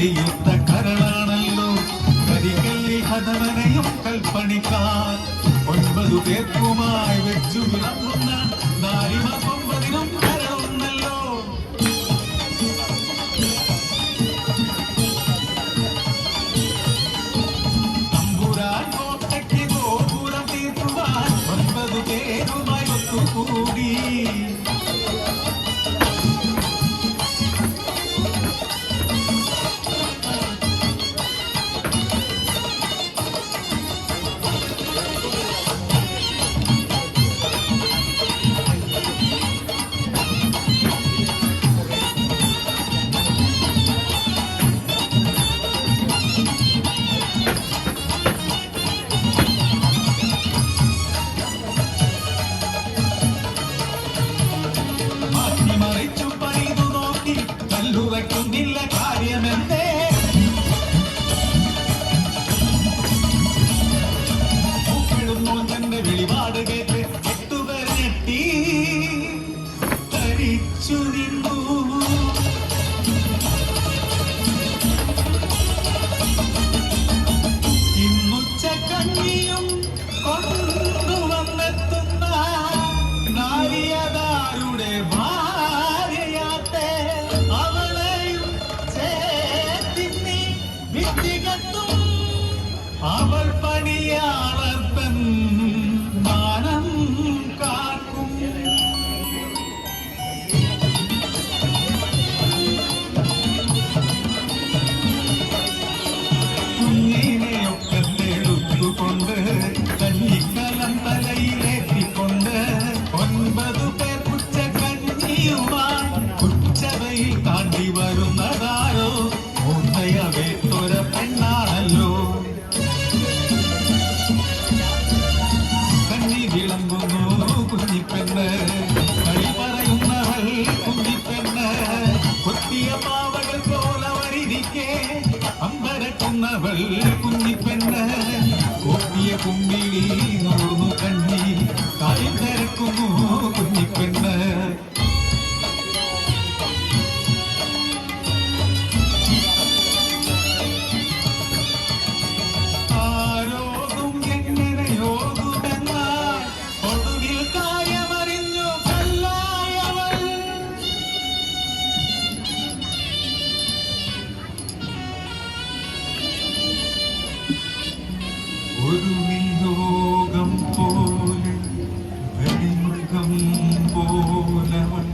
നെയ്യുത്ത കരളാണല്ലോ കരികല്ലിൽ ഹതവനെയും കൽപ്പണിക്കാർ 9 പേർക്കുമായി വെച്ചു വിളമ്പുന്ന നാരിമ 9നും കരളുന്നല്ലോ. തമ്പുരാൻ കോട്ടയ്ക്ക് ഗോപുരം തീർക്കുവാൻ 9 പേരുമായി ഒത്തുകൂടി. ില്ല കാര്യമെന്തേ പൂക്കിടുന്നോ തന്റെ വെളിപാട് കേട്ട് 8 പേർ ഞെട്ടി തരിച്ചു നിന്നു. ഇന്നുച്ചക്കഞ്ഞിയും കൊണ്ടുവന്നെത്തുന്ന നാരിയതാരുടെ അവൾ പണിയാളർത്തൻ മാനം കാക്കും. കുഞ്ഞിനെയൊക്കെ തെളുത്തുകൊണ്ട് കഞ്ഞിക്കലം തലയിലേറ്റിക്കൊണ്ട് 9 പേർ ഉച്ചക്കഞ്ഞിയുമായി ഉച്ചവയിൽ താണ്ടി വരുന്നതാരോ മൂന്നയവേത്തൊര പെണ്ണാണല്ലോ. കുഞ്ഞിപ്പെണ്ണ് കളി പറയുന്നവൾ കുഞ്ഞിപ്പെണ്ണ് കൊത്തിയ പാവകൾ പോലവരിരിക്കെ അമ്പരക്കുന്നവൾ കുഞ്ഞിപ്പെണ്ണ് കൊത്തിയ കുമ്പിളി നോർന്നു കണ്ണി കാര്യം തിരക്കുന്നു കുഞ്ഞിപ്പെണ്ണ്. ഒരു നിയോഗം പോലെ വെടിമൃഗം പോലവൻ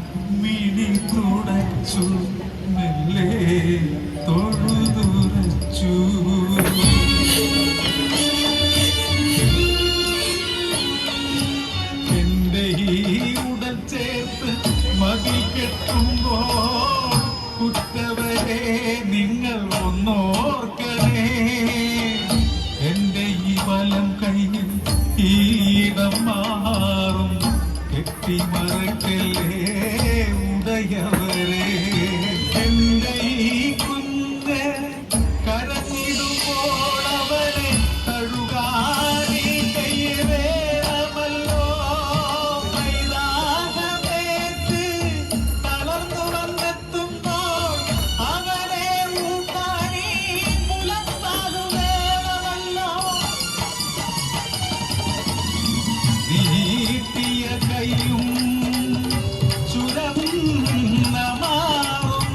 മിഴി തുടച്ചു മെല്ലെ തൊഴുതുറച്ചു. എന്റെ ഈ ഉടൽ ചേർത്ത് മതിൽ കെട്ടുമ്പോൾ കുറ്റവരെ നിങ്ങൾ ഒന്നോർക്കണേ. എന്റെ ഈ വലം കയ്യിൽ ഈടം മാറും കെട്ടിമറക്കല്ലേ ഉടയവരെ. എന്റെ ഈ കുഞ്ഞ് കരഞ്ഞിടുമ്പോൾ അവനെ തഴുകാനീ കൈ വേണമല്ലോ. മൈതാനമേറ്റ് തളർന്നു വന്നെത്തുമ്പോൾ അവനെ ഊട്ടാനീ മുലപ്പാലു വേണമല്ലോ. നീട്ടിയ കൈയും ചുരന്ന മാറും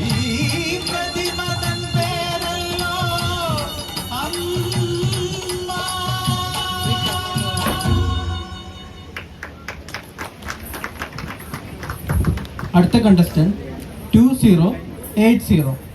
ഈ പ്രതിമതൻ പേരല്ലോ അമ്മ. അടുത്ത കണ്ടസ്റ്റന്റ് 2080.